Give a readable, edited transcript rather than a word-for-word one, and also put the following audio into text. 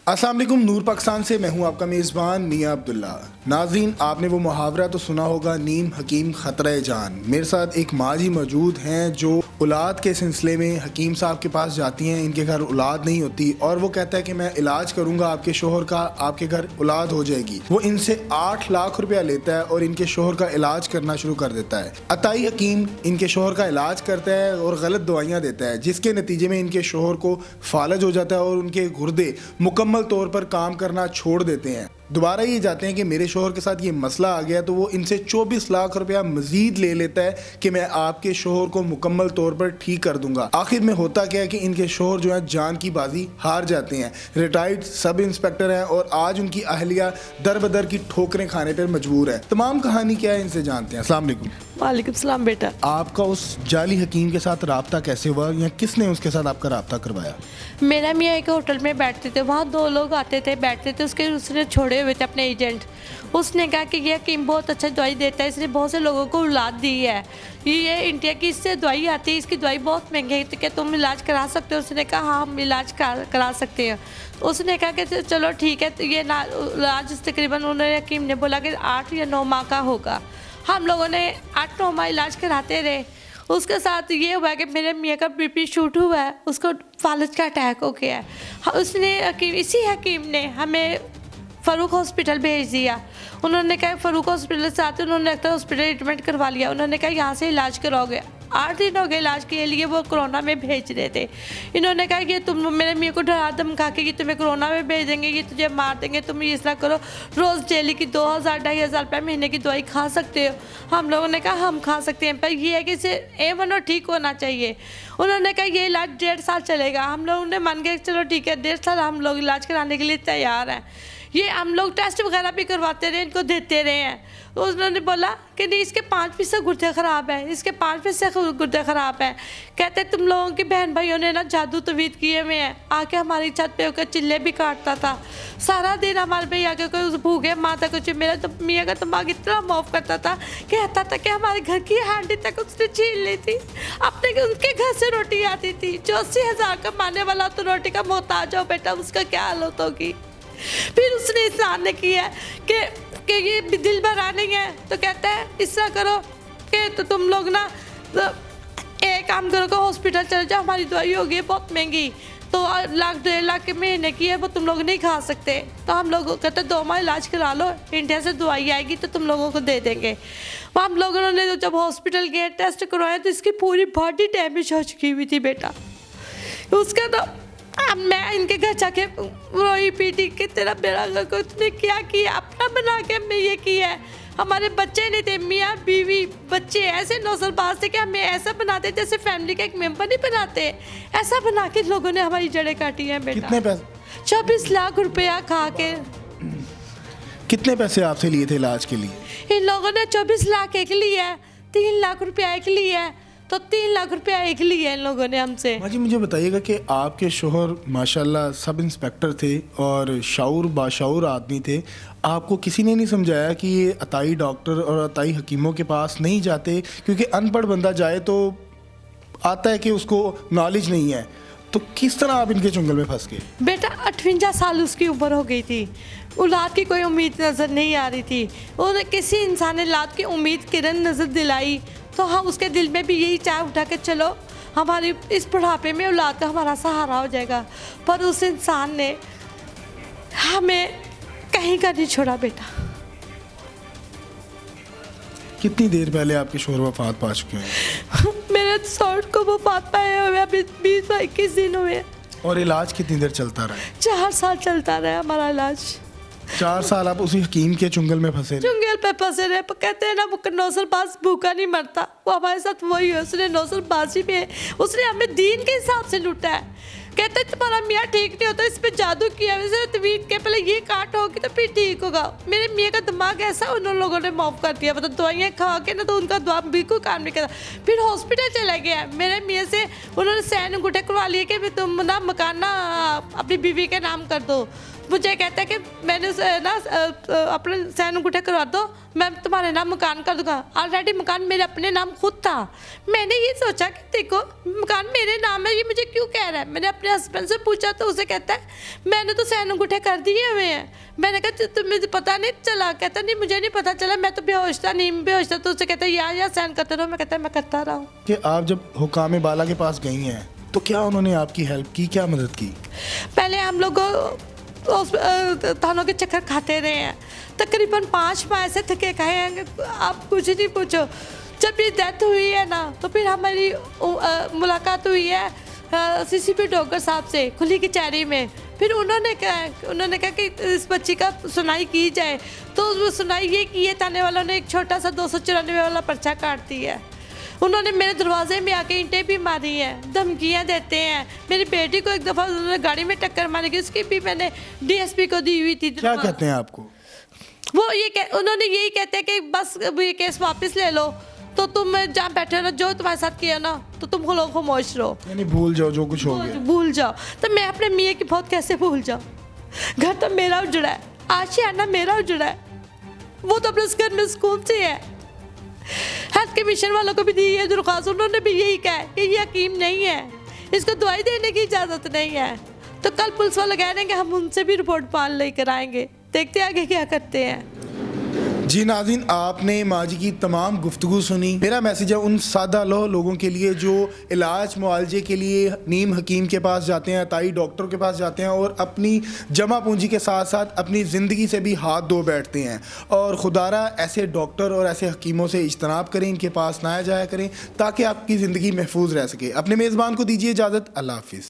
अस्सलाम वालेकुम, नूर पाकिस्तान से मैं हूं आपका मेज़बान मियां अब्दुल्ला। नाज़रीन, आपने वो मुहावरा तो सुना होगा, नीम हकीम ख़तरे जान। मेरे साथ एक माँ जी मौजूद हैं जो औलाद के सिलसिले में हकीम साहब के पास जाती हैं। इनके घर औलाद नहीं होती और वो कहता है कि मैं इलाज करूँगा आपके शोहर का, आपके घर औलाद हो जाएगी। वो इनसे 8 लाख रुपया लेता है और इनके शोहर का इलाज करना शुरू कर देता है। अताई हकीम इनके शोहर का इलाज करता है और गलत दवाइयाँ देता है, जिसके नतीजे में इनके शोहर को फालज हो जाता है और उनके गुर्दे मुकम्मल तौर पर काम करना छोड़ देते हैं। दोबारा ये जाते हैं कि मेरे शोहर के साथ ये मसला आ गया, तो वो इनसे 24 लाख रुपया मजीद ले लेता है कि मैं आपके शोहर को मुकम्मल तौर पर ठीक कर दूंगा। आखिर में होता क्या है कि इनके शोहर जो है जान की बाजी हार जाते हैं। रिटायर्ड सब इंस्पेक्टर हैं और आज उनकी अहलिया दर बदर की ठोकरें खाने पर मजबूर है। तमाम कहानी क्या है इनसे जानते हैं। अस्सलाम वालेकुम। वालेकुम सलाम बेटा। आपका उस जाली हकीम के साथ राब्ता कैसे हुआ या किसने उसके साथ आपका राब्ता करवाया? मेरा मियाँ एक होटल में बैठते थे, वहाँ 2 लोग आते थे, बैठते थे, उसने छोड़े हुए थे अपने एजेंट। उसने कहा कि ये हकीम बहुत अच्छा दवाई देता है, इसने बहुत से लोगों को औलाद दी है, ये इंडिया की इससे दवाई आती है, इसकी दवाई बहुत महंगी है, तो क्या तुम इलाज करा सकते हो? उसने कहा हाँ हम इलाज करा सकते हैं। उसने कहा कि चलो ठीक है, तो ये इलाज तकरीबन उन्होंने हकीम ने बोला कि 8 या 9 माह का होगा। हम लोगों ने 8-9 माह इलाज कराते रहे। उसके साथ ये हुआ कि मेरे मियाँ का बीपी शूट हुआ है, उसको फालज का अटैक हो गया है। इसी हकीम ने हमें फ़ारूक हॉस्पिटल भेज दिया। उन्होंने कहा फ़ारूक हॉस्पिटल से आते उन्होंने अख्तर हॉस्पिटल एडमिट करवा लिया। उन्होंने कहा यहाँ से इलाज कराओगे। 8 दिन हो गए इलाज के लिए, वो कोरोना में भेज रहे थे। इन्होंने कहा कि तुम मेरे मियाँ को डरा धमका के कि तुम्हें कोरोना में भेज देंगे, ये तुझे मार देंगे, तुम इस तरह करो, रोज़ डेली की 2000-2500 रुपये महीने की दवाई खा सकते हो। हम लोगों ने कहा हम खा सकते हैं, पर ये है कि इसे A1 और ठीक होना चाहिए। उन्होंने कहा ये इलाज 1.5 साल चलेगा। हम लोगों ने मान के चलो ठीक है, 1.5 साल हम लोग इलाज कराने के लिए तैयार हैं। ये हम लोग टेस्ट वगैरह भी करवाते रहे, इनको देते रहे हैं। तो उन्होंने बोला कि नहीं इसके 5% गुर्दे ख़राब है, इसके 5% गुर्दे ख़राब है। कहते तुम लोगों की बहन भाइयों ने ना जादू तवीद किए हुए हैं। आके हमारी छत पे होकर चिल्ले भी काटता था सारा दिन। हमारे भाई आके कोई भूखे माता कुछ, मेरा तो मियाँ का दिमाग इतना मौफ करता था, कहता था कि हमारे घर की हांडी तक उसने छीन ली थी। अपने उनके घर से रोटी आती थी। जो 80,000 कमाने वाला तो रोटी का मोहताज हो बेटा, उसका क्या हालत होगी। फिर उसने इंसान ने किया कि ये दिल भरा नहीं है, तो कहता है इस तरह करो कि तो तुम लोग ना एक काम करो कि हॉस्पिटल चले जाओ, हमारी दवाई होगी बहुत महंगी, तो 1-1.5 लाख के महीने की है, वो तुम लोग नहीं खा सकते। तो हम लोग कहते 2 माह इलाज करा लो, इंडिया से दवाई आएगी तो तुम लोगों को दे देंगे। वहाँ हम लोगों ने जब हॉस्पिटल गए टेस्ट करवाया तो इसकी पूरी बॉडी डैमेज हो चुकी हुई थी बेटा। उसका तो अब मैं इनके घर जाके रोई पीटी कि तेरा बेड़ा को तुमने क्या किया, अपना बना के हमने ये किया है। हमारे बच्चे नहीं थे, मियाँ बीवी बच्चे ऐसे नौसलबाज थे कि हमें ऐसा बनाते जैसे फैमिली का एक मेंबर नहीं बनाते, ऐसा बना के लोगों ने हमारी जड़ें काटी हैं बेटा। कितने पैसे? 24 लाख रुपया खा के। कितने पैसे आपसे लिए थे इलाज के लिए? इन लोगों ने 24 लाख एक लिया है, 3 लाख रुपया एक लिया है, तो 3 लाख रुपया एक लिया है इन लोगों ने हमसे। माँ जी मुझे बताइएगा कि आपके शोहर माशाल्लाह सब इंस्पेक्टर थे और बाशाऊर आदमी थे। आपको किसी ने नहीं समझाया कि ये अताई डॉक्टर और अताई हकीमों के पास नहीं जाते, क्योंकि अनपढ़ बंदा जाए तो आता है कि उसको नॉलेज नहीं है, तो किस तरह आप इनके चुंगल में फंस गए? बेटा 58 साल उसकी उम्र हो गई थी, औलाद की कोई उम्मीद नज़र नहीं आ रही थी। उन्हें किसी इंसान ने औलाद की उम्मीद किरण नज़र दिलाई तो हम उसके दिल में भी यही चाह उठा के चलो हमारी इस बुढ़ापे में औलाद का हमारा सहारा हो जाएगा। पर उस इंसान ने हमें कहीं का नहीं छोड़ा बेटा। कितनी देर पहले आपके शोहर वफात पा चुके हैं? मेरे शोहर को वो बात पाए हुए अभी 20-21 दिन हुए। और इलाज कितनी देर चलता रहा? 4 साल चलता रहा हमारा इलाज। 4 साल आप उसी हकीम के चुंगल में फंसे? चुंगल पे फंसे रहे। कहते हैं ना नौसलबाज भूखा नहीं मरता, वो हमारे साथ वही है। उसने नौसलबाजी में उसने हमें दीन के हिसाब से लूटा है। कहते हैं तुम्हारा मियाँ ठीक नहीं होता, इस पर जादू किया, वैसे तवीद के पहले ये काट होगी तो फिर ठीक होगा। मेरे मियाँ का दिमाग ऐसा उन लोगों ने माफ कर दिया, मतलब दवाइयाँ खा के ना तो उनका दुआ बिल्कुल काम नहीं करता। फिर हॉस्पिटल चला गया, मेरे मियाँ से उन्होंने सैन अंगूठे करवा लिए कि तुम ना मकान ना अपनी बीवी के नाम कर दो। मुझे कहता है कि मैंने अपने सैन अंगूठे करवा दो, मैं तुम्हारे नाम मकान कर दूंगा। ऑलरेडी मकान मेरे अपने नाम खुद था। मैंने ये सोचा कि देखो मकान मेरे नाम है, ये मुझे क्यों कह रहा है। मैंने अपने हस्बैंड से पूछा तो उसे कहता है मैंने तो सैन अंगूठे कर दिए हुए हैं। मैंने कहा तुम्हें पता नहीं चला। कहता नहीं मुझे नहीं पता चला, मैं तो बेहोश था, नींद बेहोश था। तो उसे कहता है या सैन करते रहो। मैं कहता है मैं करता रहा हूँ। कि आप जब हुकाम बाला के पास गई हैं तो क्या उन्होंने आपकी हेल्प की, क्या मदद की? पहले हम लोग थानों के चक्कर खाते रहे हैं, तकरीबन 5 माह से थके खाए हैं। आप कुछ नहीं पूछो। जब ये डेथ हुई है ना तो फिर हमारी मुलाकात हुई है CCP डॉक्टर साहब से खुली कचहरी में। फिर उन्होंने कहा कि इस बच्ची का सुनाई की जाए। तो वो सुनाई ये की है, थाने वालों ने एक छोटा सा 294 वाला पर्चा काट दिया है। उन्होंने मेरे दरवाजे में आके ईंटें भी मारी हैं, धमकियां देते हैं। मेरी बेटी को एक दफ़ा उन्होंने गाड़ी में टक्कर मारी गई, उसकी भी मैंने DSP को दी हुई थी। क्या कहते हैं आपको? वो उन्होंने यही कहते हैं कि बस ये केस वापस ले लो, तो तुम जहाँ बैठे हो ना, जो तुम्हारे साथ किया ना, तो तुम लोग खामोश रहो, यानी भूल जाओ जो कुछ हो गया। भूल जाओ। तो मैं अपने मियाँ की बहुत कैसे भूल जाऊँ? घर तो मेरा उजड़ा है, आशियाना मेरा उजड़ा है, वो तो अपने घर में सुकून से है। हेल्थ कमीशन वालों को भी दी है दरख्वास्त, उन्होंने भी यही कहा है कि ये हकीम नहीं है, इसको दवाई देने की इजाज़त नहीं है। तो कल पुलिस वाले कह रहे हैं कि हम उनसे भी रिपोर्ट पाल लेकर आएंगे, देखते आगे क्या करते हैं। जी नाज़रीन, आपने माजी की तमाम गुफ्तगू सुनी। मेरा मैसेज है उन सादा लोगों के लिए जो इलाज मुआलजे के लिए नीम हकीम के पास जाते हैं, ताई डॉक्टर के पास जाते हैं और अपनी जमा पूंजी के साथ साथ अपनी ज़िंदगी से भी हाथ धो बैठते हैं। और खुदारा ऐसे डॉक्टर और ऐसे हकीमों से इज्तनाब करें, इनके पास ना जाया करें, ताकि आपकी ज़िंदगी महफूज रह सके। अपने मेज़बान को दीजिए इजाज़त। अल्लाह हाफिज़।